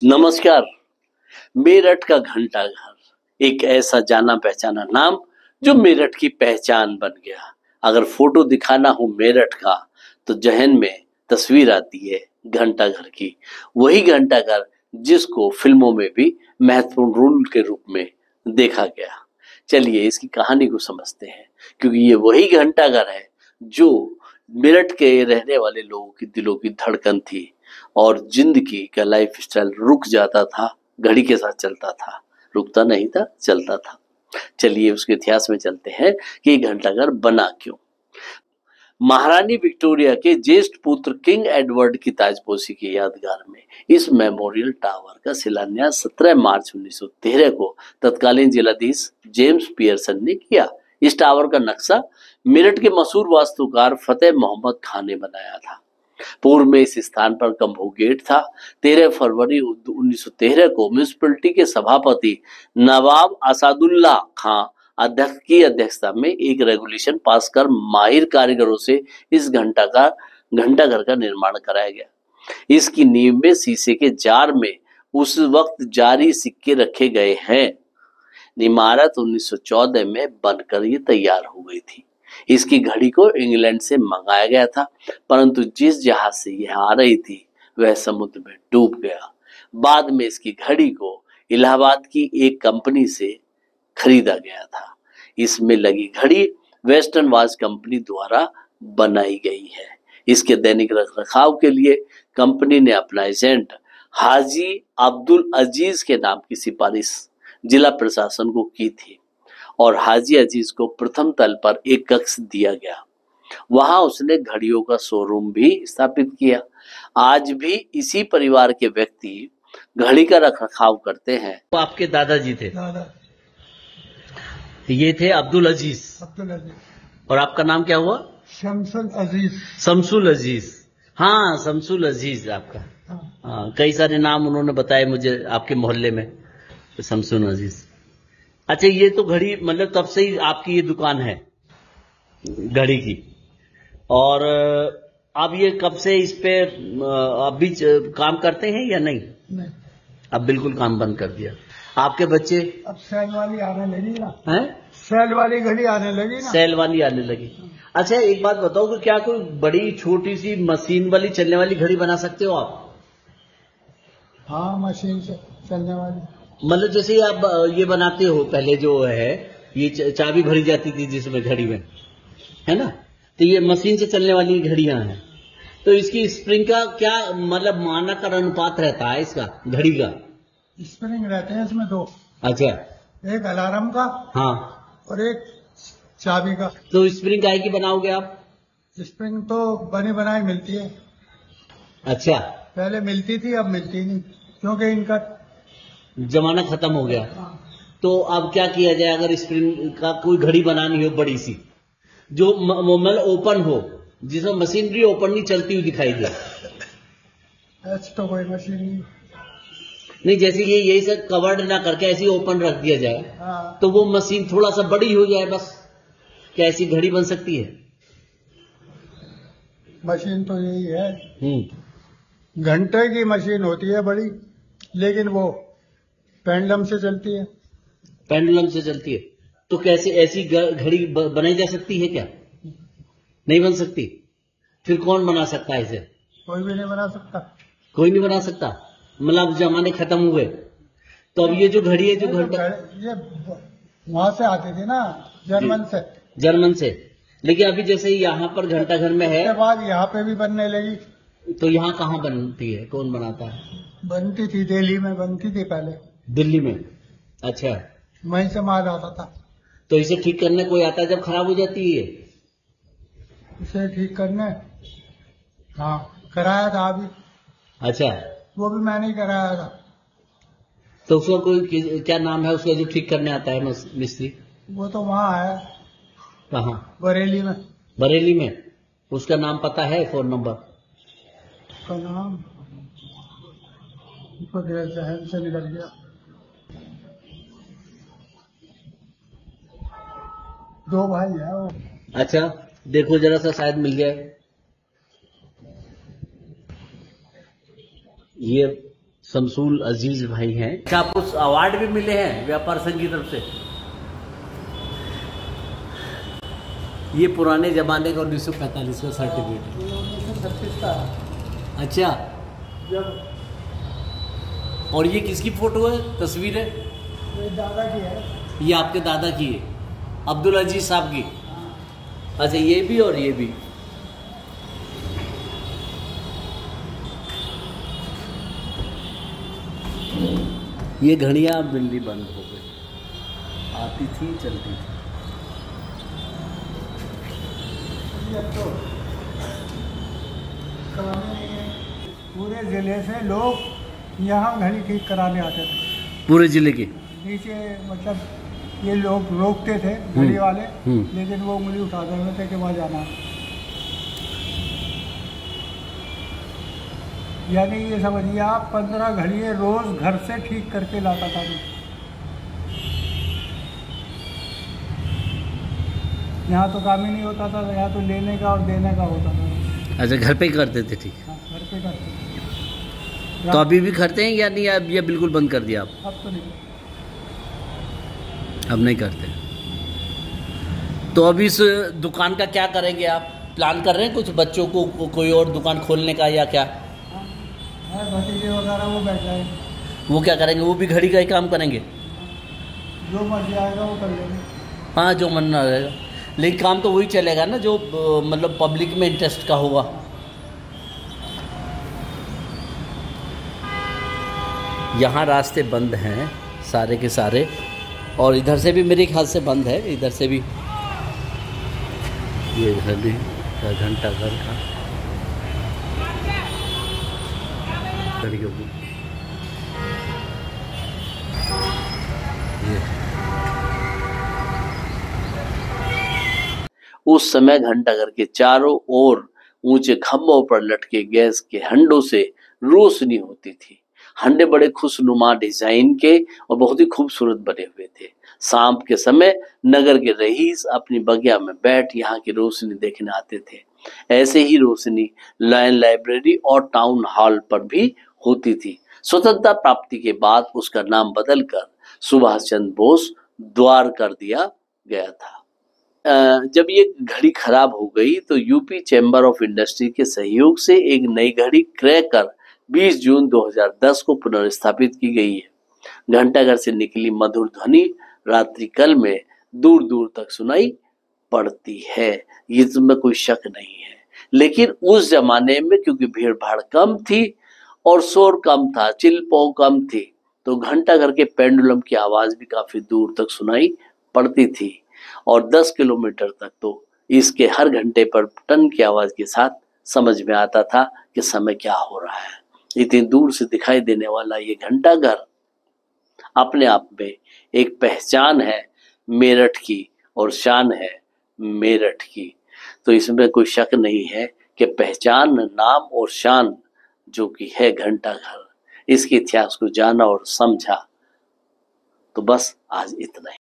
नमस्कार। मेरठ का घंटाघर एक ऐसा जाना पहचाना नाम जो मेरठ की पहचान बन गया। अगर फोटो दिखाना हो मेरठ का तो जहन में तस्वीर आती है घंटाघर की। वही घंटाघर जिसको फिल्मों में भी महत्वपूर्ण रोल के रूप में देखा गया। चलिए इसकी कहानी को समझते हैं, क्योंकि ये वही घंटाघर है जो मेरठ के रहने वाले लोगों की दिलों की धड़कन थी और जिंदगी का लाइफ स्टाइल रुक जाता था, घड़ी के साथ चलता था, रुकता नहीं था, चलता था। चलिए उसके इतिहास में चलते हैं कि ये घंटाघर बना क्यों। महारानी विक्टोरिया के ज्येष्ठ पुत्र किंग एडवर्ड की ताजपोशी की यादगार में इस मेमोरियल टावर का शिलान्यास 17 मार्च 1913 को तत्कालीन जिलाधीश जेम्स पियर्सन ने किया। इस टावर का नक्शा मेरठ के मशहूर वास्तुकार फतेह मोहम्मद खान ने बनाया था। पूर्व में इस स्थान पर कम्बो गेट था। 13 फरवरी 1913 को म्यूनिसिपैलिटी के सभापति नवाब असादुल्ला खां अध्यक्ष की अध्यक्षता में एक रेगुलेशन पास कर माहिर कारीगरों से इस घंटाघर का निर्माण कराया गया। इसकी नींव में शीशे के जार में उस वक्त जारी सिक्के रखे गए हैं। इमारत 1914 में बनकर ये तैयार हो गई थी। इसकी घड़ी को इंग्लैंड से मंगाया गया था, परंतु जिस जहाज से यह आ रही थी वह समुद्र में डूब गया। बाद में इसकी घड़ी को इलाहाबाद की एक कंपनी से खरीदा गया था। इसमें लगी घड़ी वेस्टर्न वॉच कंपनी द्वारा बनाई गई है। इसके दैनिक रखरखाव के लिए कंपनी ने अपना एजेंट हाजी अब्दुल अजीज के नाम की सिफारिश जिला प्रशासन को की थी और हाजी अजीज को प्रथम तल पर एक कक्ष दिया गया। वहां उसने घड़ियों का शोरूम भी स्थापित किया। आज भी इसी परिवार के व्यक्ति घड़ी का रखरखाव करते हैं। तो आपके दादाजी थे? दादा ये थे अब्दुल अजीज। अब्दुल अजीज। और आपका नाम क्या हुआ? शमसुल अजीज। शमसुल अजीज। हाँ, शमसुल अजीज आपका। हाँ, कई सारे नाम उन्होंने बताए मुझे आपके मोहल्ले में। तो शमसुल अजीज। अच्छा, ये तो घड़ी मतलब तब से ही आपकी ये दुकान है घड़ी की। और अब ये कब से इस पे अब भी काम करते हैं या नहीं? नहीं, अब बिल्कुल काम बंद कर दिया। आपके बच्चे? अब सेल वाली आने लगी ना। हैं? सेल वाली घड़ी आने लगी ना। सेल वाली आने लगी। अच्छा, एक बात बताओ कि क्या कोई बड़ी छोटी सी मशीन वाली चलने वाली घड़ी बना सकते हो आप? हाँ, मशीन से चलने वाली। मतलब जैसे आप ये बनाते हो, पहले जो है ये चाबी भरी जाती थी जिसमें घड़ी में, है ना? तो ये मशीन से चलने वाली घड़ियां हैं। तो इसकी स्प्रिंग का क्या मतलब मानक और अनुपात रहता है इसका घड़ी का? स्प्रिंग रहते हैं इसमें दो, अच्छा। एक अलार्म का हाँ, और एक चाबी का। तो स्प्रिंग काहे की बनाओगे आप? स्प्रिंग तो बनी बनाई मिलती है। अच्छा, पहले मिलती थी, अब मिलती नहीं, क्योंकि इनका जमाना खत्म हो गया। तो अब क्या किया जाए अगर स्प्रिंग का कोई घड़ी बनानी हो बड़ी सी, जो मतलब ओपन हो, जिसमें मशीनरी ओपन नहीं चलती हुई दिखाई दे? ऐसी तो कोई मशीन नहीं। नहीं, जैसे ये यही से कवर्ड ना करके ऐसी ओपन रख दिया जाए, हाँ, तो वो मशीन थोड़ा सा बड़ी हो जाए बस, क्या ऐसी घड़ी बन सकती है? मशीन तो यही है। घंटे की मशीन होती है बड़ी, लेकिन वो पेंडुलम से चलती है। पेंडुलम से चलती है। तो कैसे ऐसी घड़ी बनाई जा सकती है क्या? नहीं बन सकती। फिर कौन बना सकता है इसे? कोई भी नहीं बना सकता। कोई नहीं बना सकता। मतलब जमाने खत्म हुए। तो अब ये जो घड़ी है, जो घंटा, ये वहां से आती थी ना, जर्मन से। जर्मन से। लेकिन अभी जैसे यहाँ पर घंटाघर में है, उसके बाद यहाँ पे भी बनने लगी। तो यहाँ कहाँ बनती है? कौन बनाता है? बनती थी, दिल्ली में बनती थी पहले। दिल्ली में? अच्छा। वहीं से माल आता था। तो इसे ठीक करने कोई आता है जब खराब हो जाती है? इसे ठीक करने, हाँ, कराया था अभी। अच्छा। वो भी मैंने ही कराया था। तो उसका कोई क्या नाम है उसका जो ठीक करने आता है मिस्त्री? वो तो वहाँ है, कहाँ? बरेली में। बरेली में? उसका नाम पता है? Phone number? उसका नाम उसको जहन से निकल गया। दो भाई है वो। अच्छा, देखो जरा सा, शायद मिल जाए। ये शमसूल अजीज भाई हैं। अच्छा, आपको अवार्ड भी मिले हैं व्यापार संघ की तरफ से? ये पुराने जमाने का 1945 का सर्टिफिकेट है। 1936 का। अच्छा, जब और ये किसकी फोटो है, तस्वीर है? मेरे दादा की है। ये आपके दादा की है, अब्दुल अजीज साहब की? अच्छा, ये भी और ये भी। ये घड़ियां बिल्ली बंद हो गई, आती थी चलती थी। तो पूरे जिले से लोग यहाँ घड़ी ठीक कराने आते थे। पूरे जिले के? नीचे मतलब ये लोग रोकते थे घड़ी वाले, लेकिन वो उंगली उठा देते थे कि वहाँ जाना। यानी ये समझिए आप 15 घड़ियाँ रोज घर से ठीक करके लाता था। यहाँ तो काम ही नहीं होता था, यहाँ तो लेने का और देने का होता था। अच्छा, घर पे ही करते थे? ठीक। हाँ, घर पे करते थे। तो अभी भी करते हैं या नहीं? अब ये बिल्कुल बंद कर दिया आप? अब तो नहीं। अब नहीं करते। तो अभी इस दुकान का क्या करेंगे आप? प्लान कर रहे हैं कुछ बच्चों को कोई और दुकान खोलने का या क्या? भतीजे वगैरह वो बैठ जाए। वो क्या करेंगे? वो भी घड़ी का ही काम करेंगे? जो मर्जी आएगा वो कर लेंगे। हाँ, जो मन ना रहेगा, लेकिन काम तो वही चलेगा ना जो मतलब पब्लिक में इंटरेस्ट का होगा। यहाँ रास्ते बंद हैं सारे के सारे, और इधर से भी मेरे ख्याल से बंद है, इधर से भी। ये घड़ी का घंटा घर का घड़ियों की उस समय घंटाघर के चारों ओर ऊंचे खंभों पर लटके गैस के हंडों से रोशनी होती थी। हंडे बड़े खुशनुमा डिजाइन के और बहुत ही खूबसूरत बने हुए थे। शाम के समय नगर के रईस अपनी बगिया में बैठ यहाँ की रोशनी देखने आते थे। ऐसे ही रोशनी लायन लाइब्रेरी और टाउन हॉल पर भी होती थी। स्वतंत्रता प्राप्ति के बाद उसका नाम बदलकर सुभाष चंद्र बोस द्वार कर दिया गया था। जब ये घड़ी खराब हो गई तो यूपी चैम्बर ऑफ इंडस्ट्री के सहयोग से एक नई घड़ी क्रय कर 20 जून 2010 को पुनर्स्थापित की गई है। घंटाघर से निकली मधुर ध्वनि रात्रिकाल में दूर दूर तक सुनाई पड़ती है, इसमें कोई शक नहीं है। लेकिन उस जमाने में क्योंकि भीड़ भाड़ कम थी और शोर कम था, चिल्पों कम थी, तो घंटाघर के पेंडुलम की आवाज भी काफी दूर तक सुनाई पड़ती थी और 10 किलोमीटर तक तो इसके हर घंटे पर टन की आवाज के साथ समझ में आता था कि समय क्या हो रहा है। इतनी दूर से दिखाई देने वाला ये घंटाघर अपने आप में एक पहचान है मेरठ की और शान है मेरठ की। तो इसमें कोई शक नहीं है कि पहचान, नाम और शान जो कि है घंटाघर, इसके इतिहास को जाना और समझा। तो बस आज इतना ही।